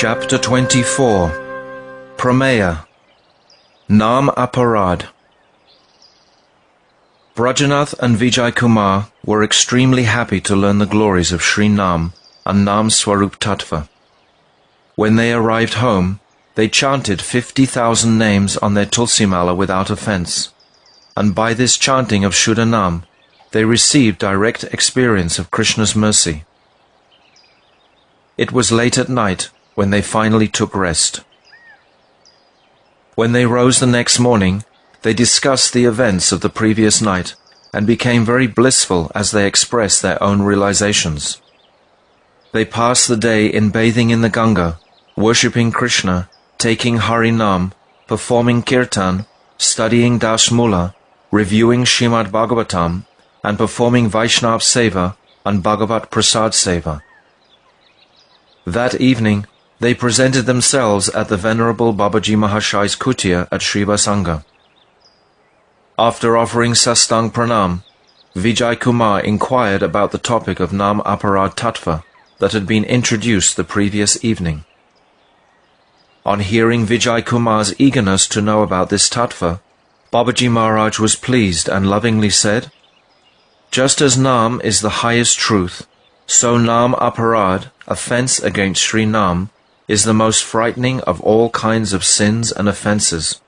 Chapter 24. Prameya. Nam Aparad. Brajanath and Vijay Kumar were extremely happy to learn the glories of Sri Nam and Nam Swarup Tattva. When they arrived home, they chanted 50,000 names on their Tulsi Mala without offense, and by this chanting of Shuddha Nam, they received direct experience of Krishna's mercy. It was late at night when they finally took rest. When they rose the next morning, they discussed the events of the previous night and became very blissful as they expressed their own realizations. They passed the day in bathing in the Ganga, worshipping Krishna, taking Hari Nam, performing Kirtan, studying Dasmula, reviewing Srimad Bhagavatam, and performing Vaishnav Seva and Bhagavat Prasad Seva. That evening, they presented themselves at the Venerable Babaji Mahashai's kutir at Srivasanga. After offering Sastang Pranam, Vijay Kumar inquired about the topic of Nam Aparad Tattva that had been introduced the previous evening. On hearing Vijay Kumar's eagerness to know about this tattva, Babaji Maharaj was pleased and lovingly said, "Just as Nam is the highest truth, so Nam Aparad, offense against Sri Nam, is the most frightening of all kinds of sins and offenses.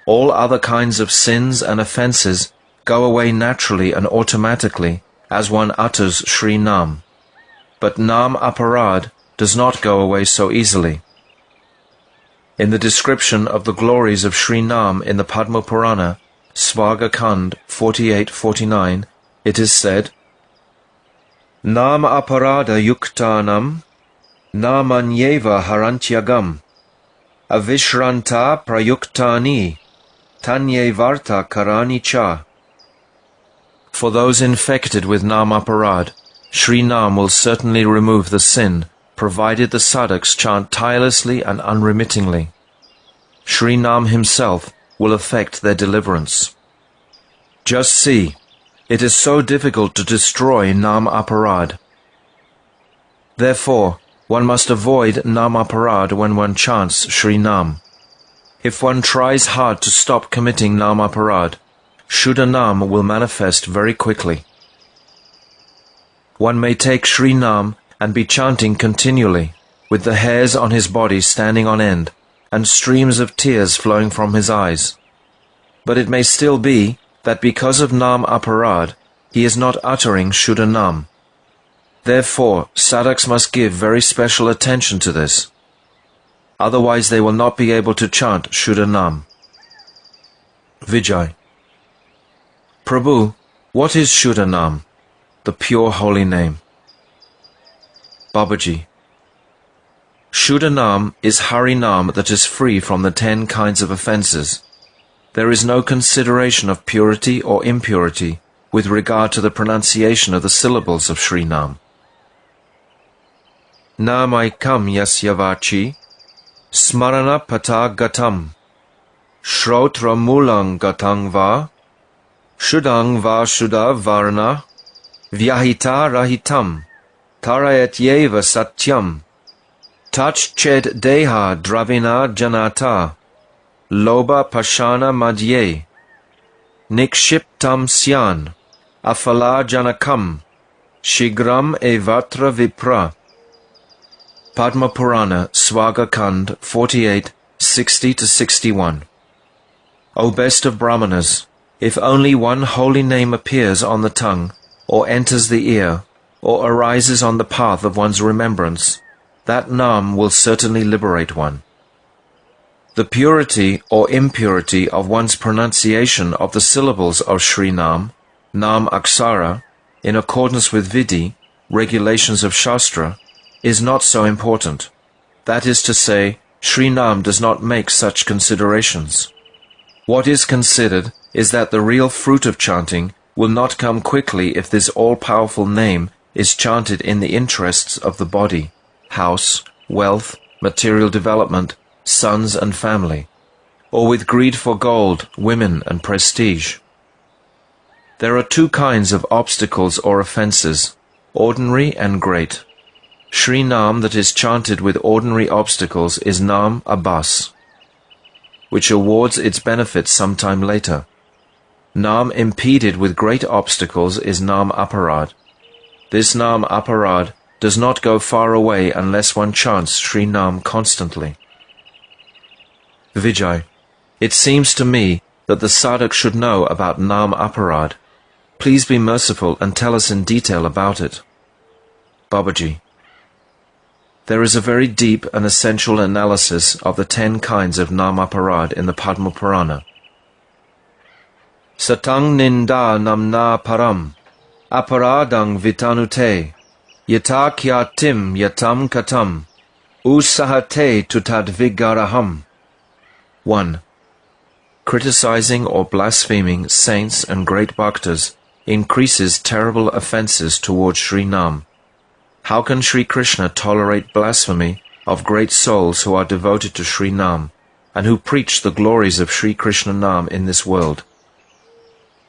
All other kinds of sins and offenses go away naturally and automatically as one utters Sri Nam. But Nam Aparad does not go away so easily." In the description of the glories of Sri Nam in the Padma Purana, Svaga Khand 48-49, it is said, Nam Aparadha Yuktanam Namanyeva Harantyagam Avishranta Prayuktani Tanyevarta Karani Cha. For those infected with Nam Aparad, Sri Nam will certainly remove the sin, provided the sadhaks chant tirelessly and unremittingly. Sri Nam himself will effect their deliverance. Just see, it is so difficult to destroy Nam Aparad. Therefore, one must avoid Nam Aparad when one chants Sri Nam. If one tries hard to stop committing Nam Aparad, Shuddha Nam will manifest very quickly. One may take Sri Nam and be chanting continually, with the hairs on his body standing on end, and streams of tears flowing from his eyes. But it may still be that because of Nam Aparad, he is not uttering Shuddha Nam. Therefore, sadhaks must give very special attention to this. Otherwise they will not be able to chant Shuddha Nam. Vijay. Prabhu, what is Shuddha Nam, the pure holy name? Babaji. Shuddha Nam is Hari Nam that is free from the 10 kinds of offences. There is no consideration of purity or impurity with regard to the pronunciation of the syllables of Sri Nam. Namaikam yasya vachi smarana pata gatam shrotra mulang gatang va shuddha varna vyahita rahitam tarayat yeva satyam tach ched deha dravina janata loba pashana madhye nikshiptam syan afala janakam shigram evatra vipra. Padma Purana, Svaga Khand 48, 60-61. O best of Brahmanas, if only one holy name appears on the tongue, or enters the ear, or arises on the path of one's remembrance, that Nam will certainly liberate one. The purity or impurity of one's pronunciation of the syllables of Sri Nam, Nam Aksara, in accordance with Vidhi, regulations of Shastra, is not so important. That is to say, Sri Nam does not make such considerations. What is considered is that the real fruit of chanting will not come quickly if this all-powerful name is chanted in the interests of the body, house, wealth, material development, sons and family, or with greed for gold, women and prestige. There are 2 kinds of obstacles or offences, ordinary and great. Sri Nam that is chanted with ordinary obstacles is Nam Abas, which awards its benefits sometime later. Nam impeded with great obstacles is Nam Aparad. This Nam Aparad does not go far away unless one chants Sri Nam constantly. Vijay, it seems to me that the sadhak should know about Nam Aparad. Please be merciful and tell us in detail about it. Babaji, there is a very deep and essential analysis of the 10 kinds of Nam Aparad in the Padma Purana. Satang ninda namna param, aparadang vitanute, yata kyatim yatam katam, usahate tutadvigaraham. 1. Criticizing or blaspheming saints and great bhaktas increases terrible offences towards Sri Nam. How can Sri Krishna tolerate blasphemy of great souls who are devoted to Sri Nam, and who preach the glories of Sri Krishna Nam in this world?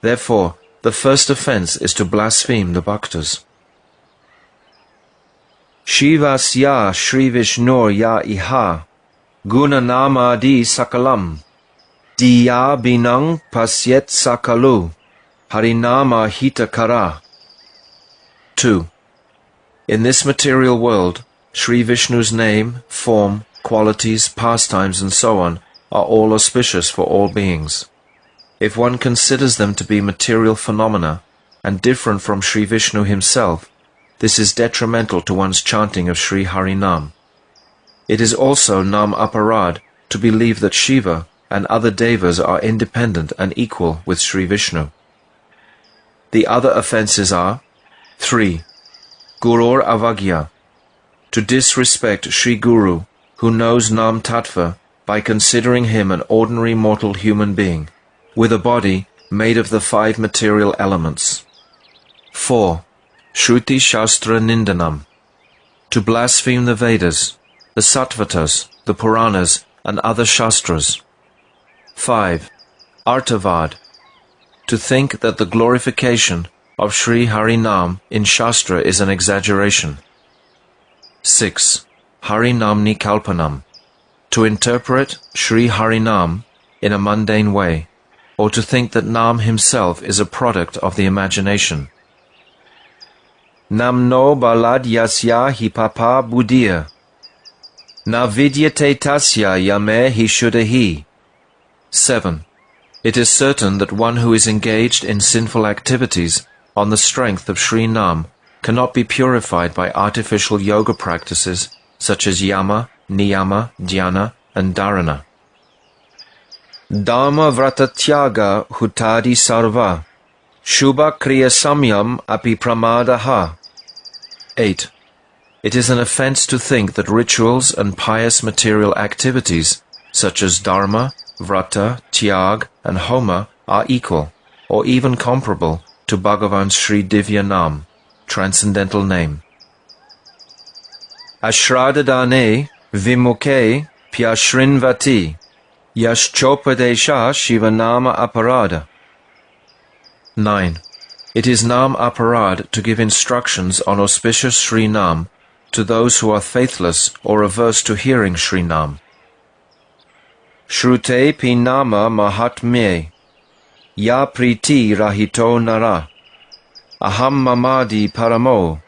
Therefore, the first offence is to blaspheme the bhaktas. Shivasya Shri Vishnur ya iha, guna nama di sakalam, diya binang pasyet sakalu, harinama hitakara. 2. In this material world, Sri Vishnu's name, form, qualities, pastimes and so on are all auspicious for all beings. If one considers them to be material phenomena and different from Sri Vishnu himself, this is detrimental to one's chanting of Sri Harinam. It is also Nam Aparad to believe that Shiva and other devas are independent and equal with Sri Vishnu. The other offences are 3. Gurur Avagya, to disrespect Sri Guru, who knows Nam Tattva by considering him an ordinary mortal human being, with a body made of the 5 material elements. 4. Shruti Shastra Nindanam, to blaspheme the Vedas, the Sattvatas, the Puranas, and other Shastras. 5. Artavad, to think that the glorification of Sri Harinam in Shastra is an exaggeration. 6. Harinamni Kalpanam, to interpret Sri Harinam in a mundane way, or to think that Nam himself is a product of the imagination. Namno balad yasya hi papa buddhiya, na vidyate tasya yame hi shuddhahi. 7. It is certain that one who is engaged in sinful activities on the strength of Sri Nam cannot be purified by artificial yoga practices such as yama, niyama, dhyana, and dharana. Dharma vratatyaga hutadi sarva, shubha kriya samyam api pramadaha. 8. It is an offence to think that rituals and pious material activities such as dharma, vrata, tyag, and homa are equal, or even comparable to Bhagavan's Sri Divya Nam, transcendental name. Ashradadane vimukhe pyashrinvati, Yashchopadesha Shivanama Aparadha. 9. It is Nam Aparad to give instructions on auspicious Sri Nam to those who are faithless or averse to hearing Sri Nam. Shrute Pinama Mahatmye, Ya Priti Rahito Nara, Aham Mamadi Paramo,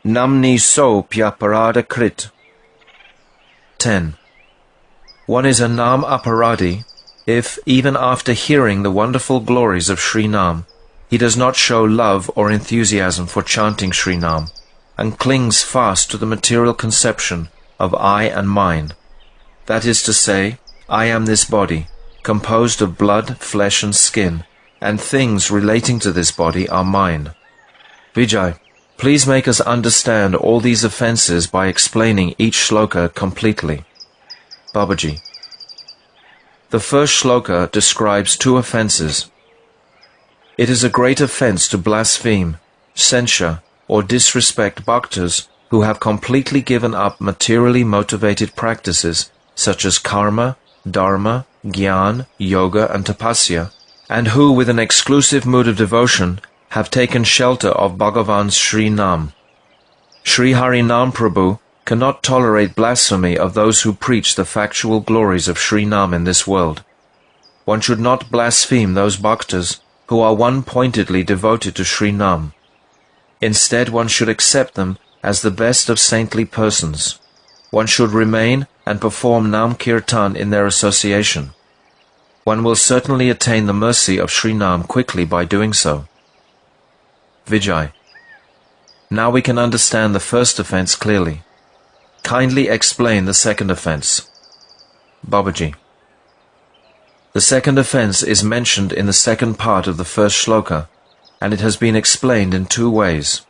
Namni So Pyaparada Krit. 10. One is a Nam Aparadi if, even after hearing the wonderful glories of Sri Nam, he does not show love or enthusiasm for chanting Sri Nam, and clings fast to the material conception of I and mine. That is to say, I am this body, composed of blood, flesh and skin, and things relating to this body are mine. Vijay, please make us understand all these offences by explaining each shloka completely. Babaji. The first shloka describes 2 offences. It is a great offence to blaspheme, censure, or disrespect bhaktas who have completely given up materially motivated practices such as karma, dharma, jnana, yoga, and tapasya, and who, with an exclusive mood of devotion, have taken shelter of Bhagavan's Sri Nam. Sri Harinam Prabhu cannot tolerate blasphemy of those who preach the factual glories of Sri Nam in this world. One should not blaspheme those bhaktas who are one-pointedly devoted to Sri Nam. Instead, one should accept them as the best of saintly persons. One should remain and perform Nam Kirtan in their association. One will certainly attain the mercy of Sri Nam quickly by doing so. Vijay. Now we can understand the first offense clearly. Kindly explain the second offense. Babaji. The second offense is mentioned in the second part of the first shloka, and it has been explained in two ways.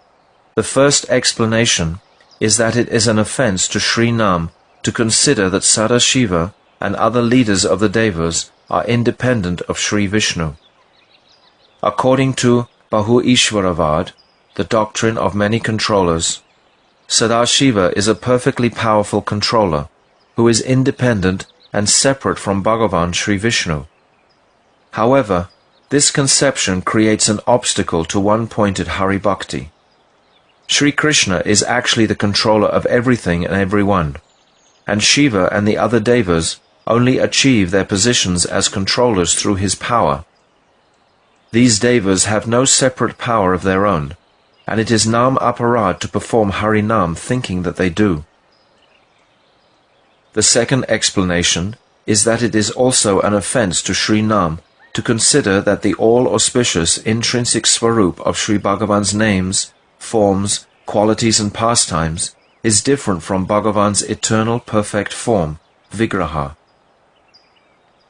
The first explanation is that it is an offense to Sri Nam to consider that Sadashiva and other leaders of the Devas are independent of Sri Vishnu. According to Bahu Ishwaravad, the doctrine of many controllers, Sadashiva is a perfectly powerful controller who is independent and separate from Bhagavan Sri Vishnu. However, this conception creates an obstacle to one-pointed Hari Bhakti. Sri Krishna is actually the controller of everything and everyone, and Shiva and the other Devas only achieve their positions as controllers through his power. These Devas have no separate power of their own, and it is Nam Aparad to perform Harinam thinking that they do. The second explanation is that it is also an offense to Sri Nam to consider that the all-auspicious intrinsic swarup of Sri Bhagavan's names, forms, qualities and pastimes is different from Bhagavan's eternal perfect form, Vigraha.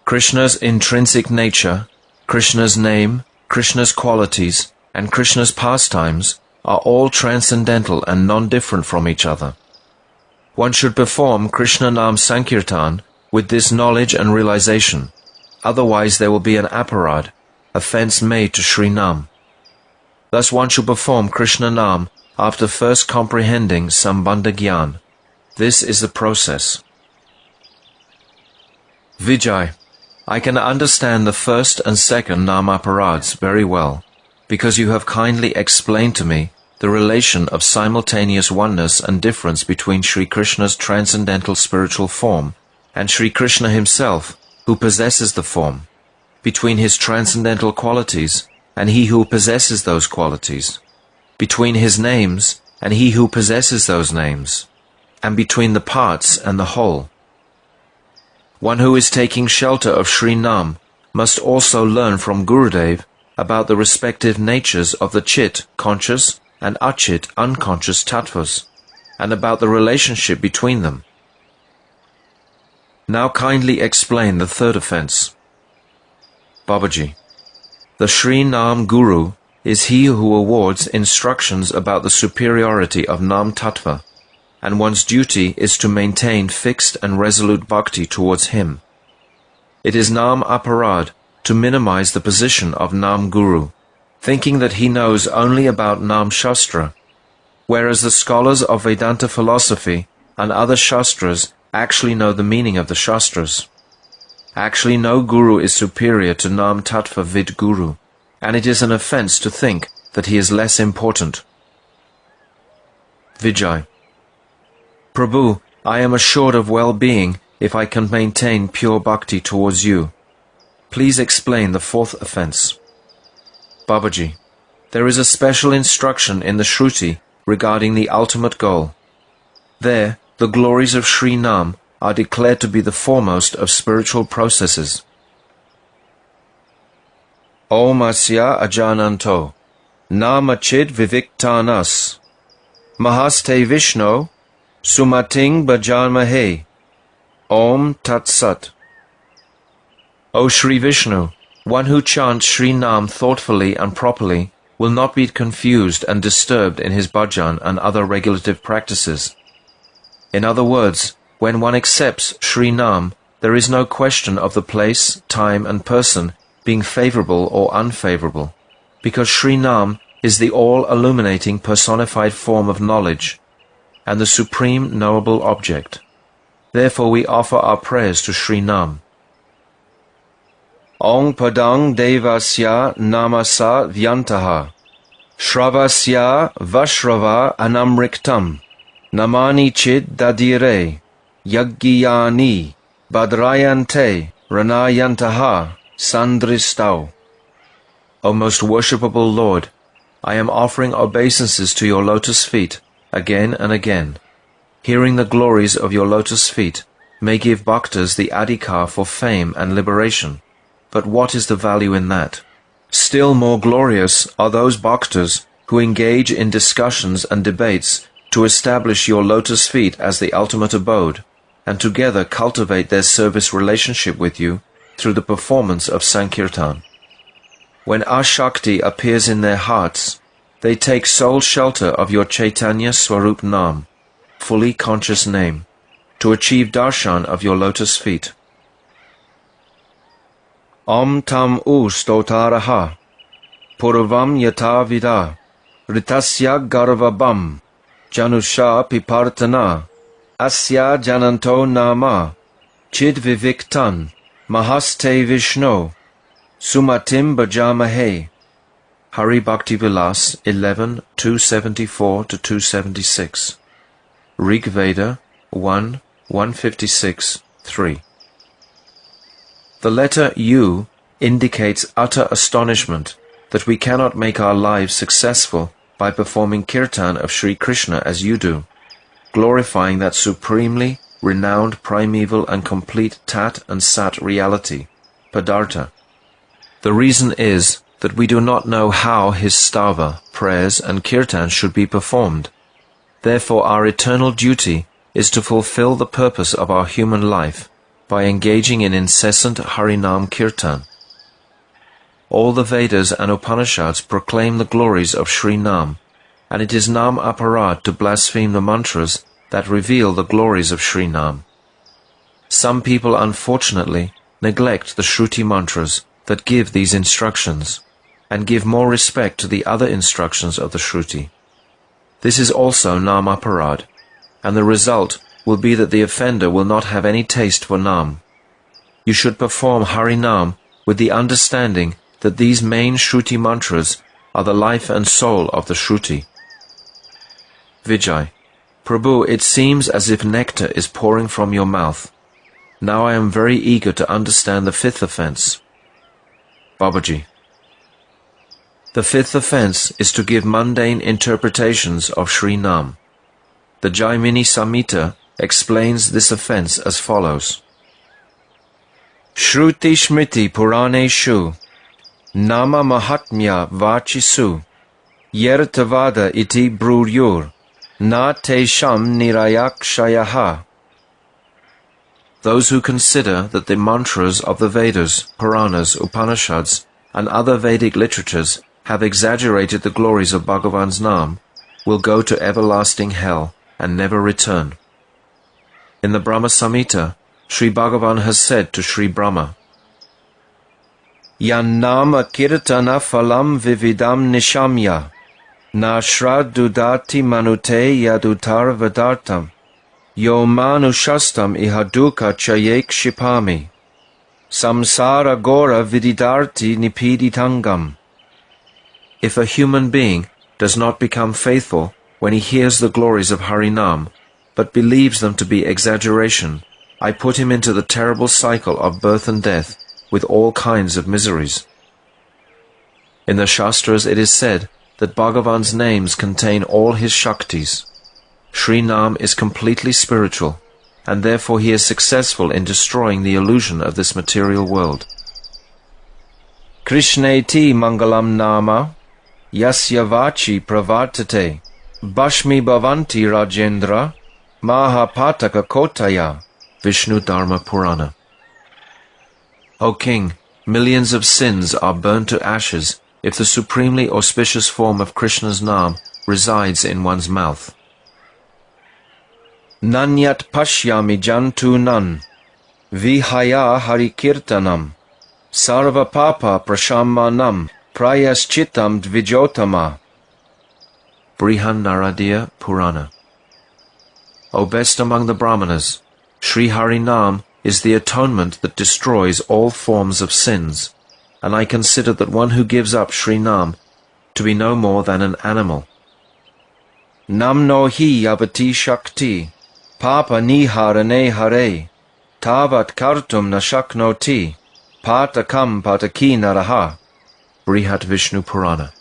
Krishna's intrinsic nature, Krishna's name, Krishna's qualities, and Krishna's pastimes are all transcendental and non-different from each other. One should perform Krishna Nam Sankirtan with this knowledge and realization, otherwise there will be an aparad, offense made to Sri Nam. Thus one should perform Krishna Nam after first comprehending Sambandha Gyan. This is the process. Vijay, I can understand the first and second Nam Aparads very well, because you have kindly explained to me the relation of simultaneous oneness and difference between Sri Krishna's transcendental spiritual form and Sri Krishna himself, who possesses the form, between his transcendental qualities and he who possesses those qualities, between his names and he who possesses those names, and between the parts and the whole. One who is taking shelter of Sri Nam must also learn from Gurudev about the respective natures of the Chit, conscious, and Achit, unconscious tattvas, and about the relationship between them. Now kindly explain the third offense. Babaji, the Sri Nam Guru is he who awards instructions about the superiority of Nam Tattva, and one's duty is to maintain fixed and resolute bhakti towards him. It is Nam Aparad to minimize the position of Nam Guru, thinking that he knows only about Nam Shastra, whereas the scholars of Vedanta philosophy and other Shastras actually know the meaning of the Shastras. Actually, no Guru is superior to Nam Tattva Vid Guru, and it is an offense to think that he is less important. Vijay, Prabhu, I am assured of well-being if I can maintain pure bhakti towards you. Please explain the fourth offense. Babaji, there is a special instruction in the Shruti regarding the ultimate goal. There, the glories of Sri Nam are declared to be the foremost of spiritual processes. Om Asya Ajananto, Namachid Viviktanas, Mahaste Vishno, Sumating Bhajanmahe, Om Tat Sat. O Sri Vishnu, one who chants Sri Nam thoughtfully and properly will not be confused and disturbed in his bhajan and other regulative practices. In other words, when one accepts Sri Nam, there is no question of the place, time and person being favorable or unfavorable, because Sri Nam is the all-illuminating personified form of knowledge and the supreme knowable object. Therefore we offer our prayers to Sri Nam. Ong Padang Devasya Namasa Vyantaha Shravasya Vashrava Anamriktam Namani chid dadire, yagyani, badrayante, ranayantaha, sandristau. O most worshipable Lord, I am offering obeisances to your lotus feet, again and again. Hearing the glories of your lotus feet may give bhaktas the adhikar for fame and liberation, but what is the value in that? Still more glorious are those bhaktas who engage in discussions and debates to establish your lotus feet as the ultimate abode, and together cultivate their service relationship with you through the performance of Sankirtan. When Ashakti appears in their hearts, they take sole shelter of your Chaitanya Swarup Nam, fully conscious name, to achieve darshan of your lotus feet. Om tam u stotaraha, purvam yata vida, ritasya garvabam, janusha pipartana, asya jananto nama, chid viviktan, mahaste vishno, sumatim bhajamahe. Hari Bhakti Vilas 11, 274-276. Rig Veda 1, 156, 3. The letter U indicates utter astonishment that we cannot make our lives successful by performing kirtan of Sri Krishna as you do, glorifying that supremely renowned primeval and complete Tat and Sat reality, Padartha. The reason is that we do not know how his stava, prayers, and kirtan should be performed. Therefore our eternal duty is to fulfill the purpose of our human life by engaging in incessant Harinam Kirtan. All the Vedas and Upanishads proclaim the glories of Sri Nam, and it is Nam Aparad to blaspheme the mantras that reveal the glories of Sri Nam. Some people unfortunately neglect the Shruti mantras that give these instructions, and give more respect to the other instructions of the Shruti. This is also Nam Aparad, and the result will be that the offender will not have any taste for Nam. You should perform Harinam with the understanding that these main Shruti mantras are the life and soul of the Shruti. Vijay: Prabhu, it seems as if nectar is pouring from your mouth. Now I am very eager to understand the fifth offense. Babaji: The fifth offense is to give mundane interpretations of Sri Nam. The Jaimini Samhita explains this offense as follows. Shruti Smriti Puraneshu Nama Mahatmya Vachisu Yertavada iti bruryur Na te sham nirayakshayaha. Those who consider that the mantras of the Vedas, Puranas, Upanishads, and other Vedic literatures have exaggerated the glories of Bhagavan's Nam will go to everlasting hell and never return. In the Brahma Samhita, Sri Bhagavan has said to Sri Brahma, Yan nama kirtana phalam vividam nishamya, na shraddudati manute yadutar vadartam, yo manushastam ihaduka chayek shipami, samsara gora vididarti nipiditangam. If a human being does not become faithful when he hears the glories of Harinam, but believes them to be exaggeration, I put him into the terrible cycle of birth and death with all kinds of miseries. In the Shastras it is said that Bhagavan's names contain all his Shaktis. Sri Nam is completely spiritual, and therefore he is successful in destroying the illusion of this material world. Krishneti Mangalam Nama Yasya Vachi Pravartate Bhashmi Bhavanti Rajendra Mahapataka Kotaya. Vishnu Dharma Purana. O King, millions of sins are burnt to ashes if the supremely auspicious form of Krishna's Nam resides in one's mouth. Nanyat pashyami jantu nan vihaya harikirtanam sarva papa prashammanam prayaschitam dvijotama. Brihan Naradiya Purana. O best among the Brahmanas, Sri Harinam is the atonement that destroys all forms of sins, and I consider that one who gives up Sri Nam to be no more than an animal. Nam no hi yabati shakti, papa niharane hare, tavat kartum na shaknoti, patakam pataki naraha. Brihat Vishnu Purana.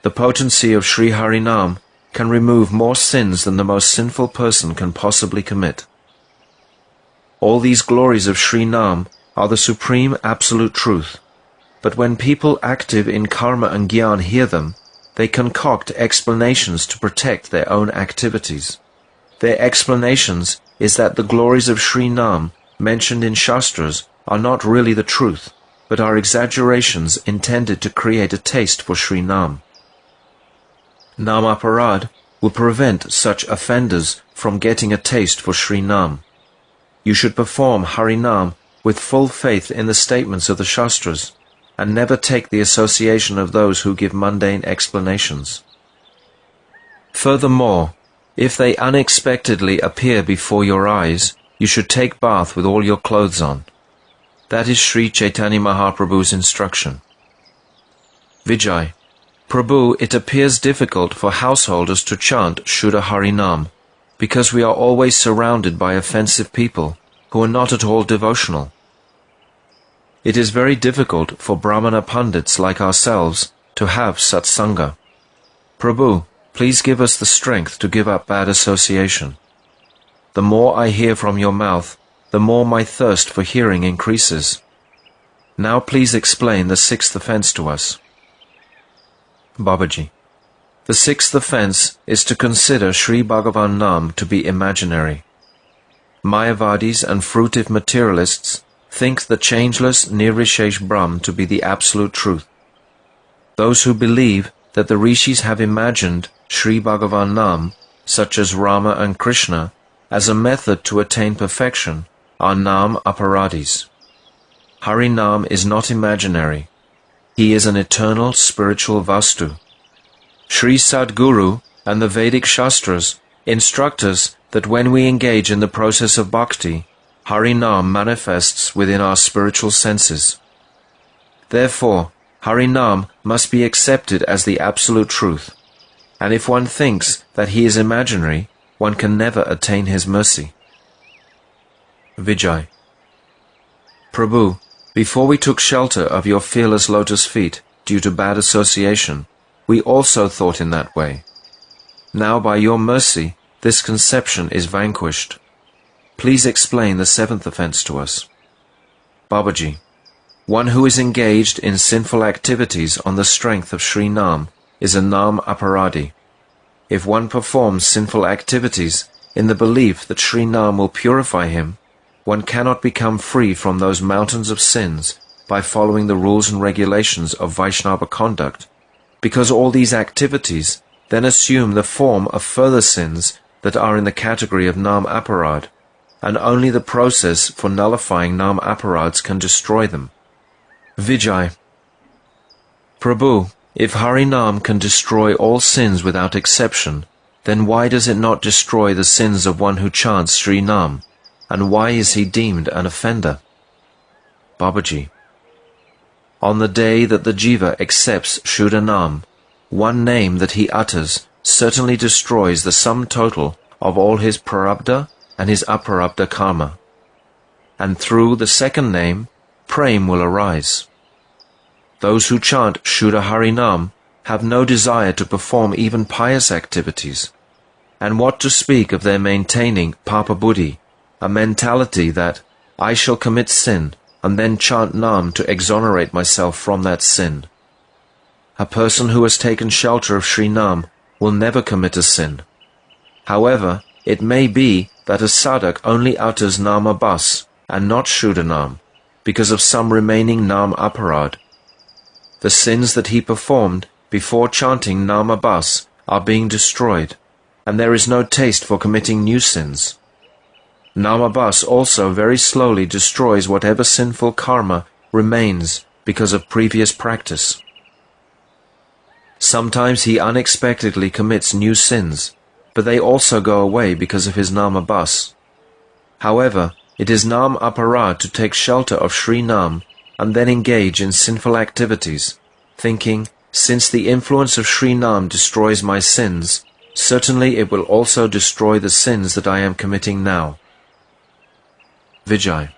The potency of Sri Harinam can remove more sins than the most sinful person can possibly commit. All these glories of Sri Nam are the supreme absolute truth, but when people active in karma and gyan hear them, they concoct explanations to protect their own activities. Their explanations is that the glories of Sri Nam mentioned in Shastras are not really the truth, but are exaggerations intended to create a taste for Sri Nam. Nam Aparad will prevent such offenders from getting a taste for Sri Nam. You should perform Harinam with full faith in the statements of the Shastras, and never take the association of those who give mundane explanations. Furthermore, if they unexpectedly appear before your eyes, you should take bath with all your clothes on. That is Sri Chaitanya Mahaprabhu's instruction. Vijay. Prabhu, it appears difficult for householders to chant Shuddha Harinam, because we are always surrounded by offensive people who are not at all devotional. It is very difficult for Brahmana Pandits like ourselves to have satsanga. Prabhu, please give us the strength to give up bad association. The more I hear from your mouth, the more my thirst for hearing increases. Now please explain the sixth offense to us. Babaji. The sixth offense is to consider Sri Bhagavan Nam to be imaginary. Mayavadis and fruitive materialists think the changeless Nirvishesh Brahm to be the absolute truth. Those who believe that the rishis have imagined Sri Bhagavan Nam, such as Rama and Krishna, as a method to attain perfection, are Nam Aparadis. Harinam is not imaginary. He is an eternal spiritual Vastu. Sri Sadguru and the Vedic Shastras instruct us that when we engage in the process of bhakti, Harinam manifests within our spiritual senses. Therefore, Harinam must be accepted as the absolute truth, and if one thinks that he is imaginary, one can never attain his mercy. Vijay. Prabhu, before we took shelter of your fearless lotus feet due to bad association, we also thought in that way. Now by your mercy, this conception is vanquished. Please explain the seventh offense to us. Babaji. One who is engaged in sinful activities on the strength of Sri Nam is a Nam Aparadi. If one performs sinful activities in the belief that Sri Nam will purify him, one cannot become free from those mountains of sins by following the rules and regulations of Vaishnava conduct, because all these activities then assume the form of further sins that are in the category of Nam Aparad, and only the process for nullifying Nam Aparads can destroy them. Vijay. Prabhu, if Harinam can destroy all sins without exception, then why does it not destroy the sins of one who chants Sri Nam, and why is he deemed an offender? Babaji. On the day that the Jiva accepts Shuddha Nam, one name that he utters certainly destroys the sum total of all his prarabdha and his aparabdha karma. And through the second name, prem will arise. Those who chant Shuddha Harinam have no desire to perform even pious activities. And what to speak of their maintaining papa buddhi, a mentality that I shall commit sin and then chant Nam to exonerate myself from that sin. A person who has taken shelter of Sri Nam will never commit a sin. However, it may be that a sadhak only utters Nama Bas and not Shuddha Nam, because of some remaining Nam Aparad. The sins that he performed before chanting Nama Bas are being destroyed, and there is no taste for committing new sins. Nama Bas also very slowly destroys whatever sinful karma remains because of previous practice. Sometimes he unexpectedly commits new sins, but they also go away because of his Nama Bas. However, it is Nam Aparad to take shelter of Sri Nam and then engage in sinful activities, thinking, since the influence of Sri Nam destroys my sins, certainly it will also destroy the sins that I am committing now. Vijay.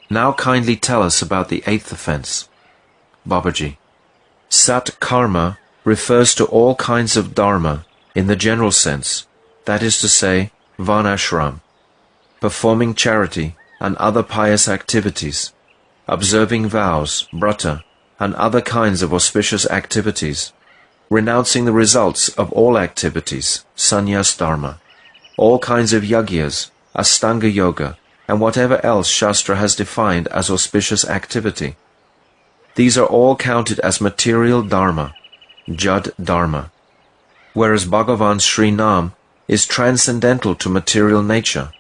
Now kindly tell us about the 8th offense. Babaji. Sat karma refers to all kinds of dharma in the general sense, that is to say, varnashram, performing charity and other pious activities, observing vows, brata, and other kinds of auspicious activities, renouncing the results of all activities, sannyas dharma, all kinds of yagyas, astanga yoga, and whatever else Shastra has defined as auspicious activity. These are all counted as material dharma, jad dharma, whereas Bhagavan Sri Nam is transcendental to material nature.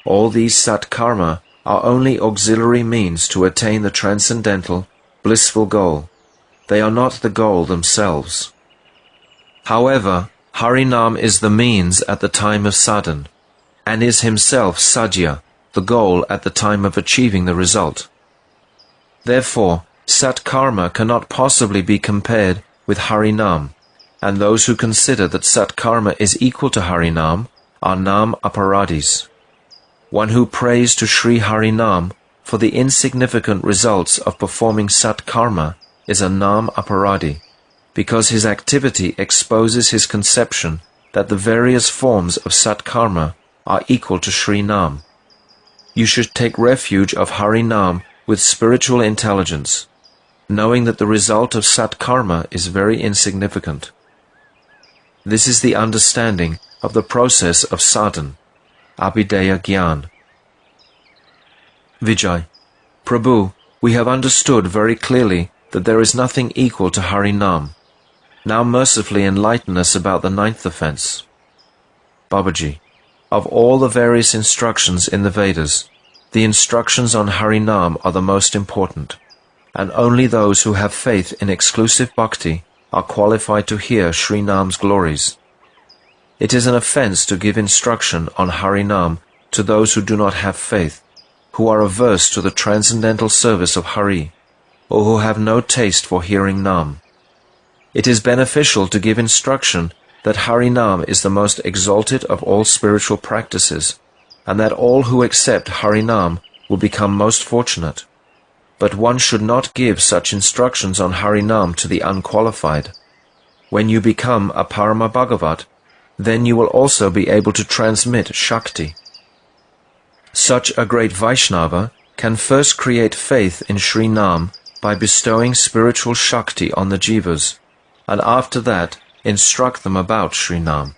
All these sat karma are only auxiliary means to attain the transcendental, blissful goal. They are not the goal themselves. However, Harinam is the means at the time of sadhan, and is himself sadhya, the goal at the time of achieving the result. Therefore, sat karma cannot possibly be compared with Harinam, and those who consider that sat karma is equal to Harinam are Nam Aparadis. One who prays to Sri Harinam for the insignificant results of performing sat karma is a Nam Aparadi, because his activity exposes his conception that the various forms of sat karma are equal to Sri Nam. You should take refuge of Harinam with spiritual intelligence, knowing that the result of sat karma is very insignificant. This is the understanding of the process of sadhan, Abhidheya Gyan. Vijay. Prabhu, we have understood very clearly that there is nothing equal to Harinam. Now mercifully enlighten us about the 9th offense. Babaji. Of all the various instructions in the Vedas, the instructions on Harinam are the most important, and only those who have faith in exclusive bhakti are qualified to hear Sri Nam's glories. It is an offense to give instruction on Harinam to those who do not have faith, who are averse to the transcendental service of Hari, or who have no taste for hearing Nam. It is beneficial to give instruction that Harinam is the most exalted of all spiritual practices, and that all who accept Harinam will become most fortunate. But one should not give such instructions on Harinam to the unqualified. When you become a Parama Bhagavat, then you will also be able to transmit Shakti. Such a great Vaishnava can first create faith in Sri Nam by bestowing spiritual Shakti on the Jivas, and after that instruct them about Sri Nam.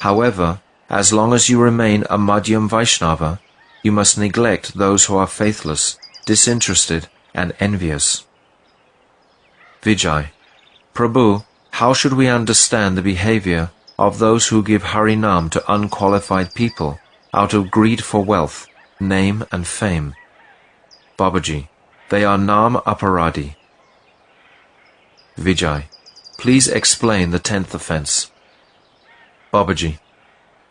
However, as long as you remain a Madhyam Vaishnava, you must neglect those who are faithless, disinterested, and envious. Vijay. Prabhu, how should we understand the behavior of those who give Harinam to unqualified people out of greed for wealth, name, and fame? Babaji. They are Nam Aparadi. Vijay. Please explain the 10th offense. Babaji.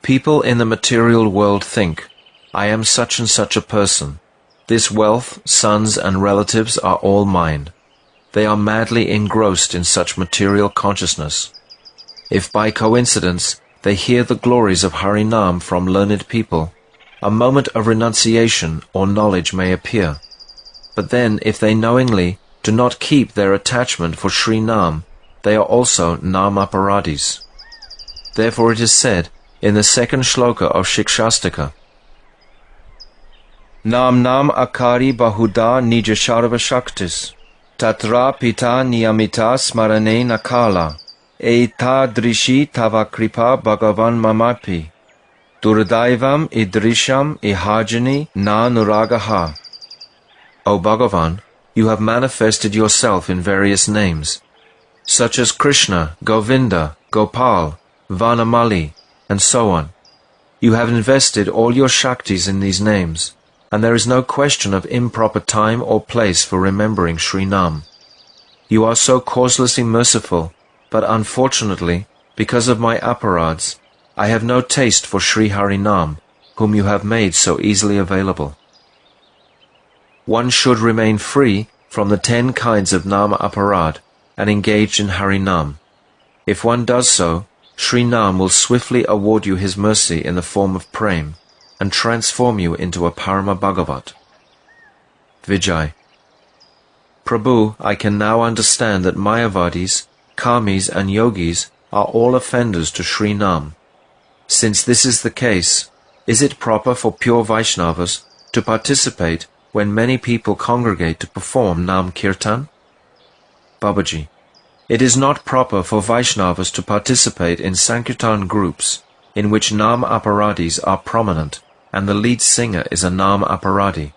People in the material world think, I am such and such a person. This wealth, sons, and relatives are all mine. They are madly engrossed in such material consciousness. If by coincidence they hear the glories of Harinam from learned people, a moment of renunciation or knowledge may appear. But then, if they knowingly do not keep their attachment for Sri Nam, they are also Nam Aparadis. Therefore it is said in the 2nd shloka of Shikshastaka, Nam Nam Akari Bahuda Nija Sharva Shaktis, Tatra Pita Niyamita Smarane Nakala, Eta Drishi Tava Kripa Bhagavan Mamapi, Durdaivam Idrisham Ihajani Na Nuragaha. O Bhagavan, you have manifested yourself in various names, such as Krishna, Govinda, Gopal, Vanamali, and so on. You have invested all your Shaktis in these names, and there is no question of improper time or place for remembering Sri Nam. You are so causelessly merciful, but unfortunately, because of my aparads, I have no taste for Sri Harinam, whom you have made so easily available. One should remain free from the 10 kinds of Nam Aparad, and engaged in Harinam. If one does so, Sri Nam will swiftly award you his mercy in the form of prem and transform you into a Parama Bhagavat. Vijay: Prabhu, I can now understand that Mayavadis, Karmis and Yogis are all offenders to Sri Nam. Since this is the case, is it proper for pure Vaishnavas to participate when many people congregate to perform Nam Kirtan? Babaji: It is not proper for Vaishnavas to participate in Sankirtan groups in which Nam Aparadis are prominent and the lead singer is a Nam Aparadi.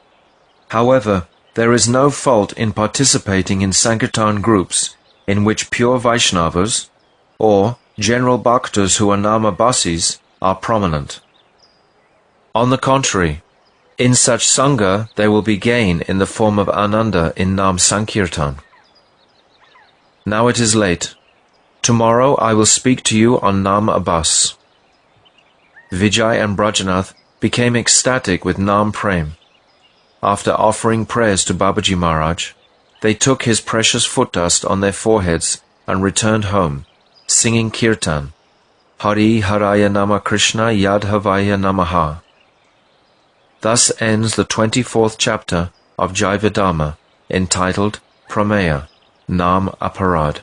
However, there is no fault in participating in Sankirtan groups in which pure Vaishnavas or general bhaktas who are Namabasis are prominent. On the contrary, in such Sangha there will be gain in the form of Ananda in Nam Sankirtan. Now it is late. Tomorrow I will speak to you on Nam Abbas. Vijay and Brajanath became ecstatic with Nam Prem. After offering prayers to Babaji Maharaj, they took his precious foot dust on their foreheads and returned home, singing Kirtan, Hari Haraya Nama Krishna Yadhavaya Namaha. Thus ends the 24th chapter of Jaiva Dharma, entitled Prameya, Nam Aparad.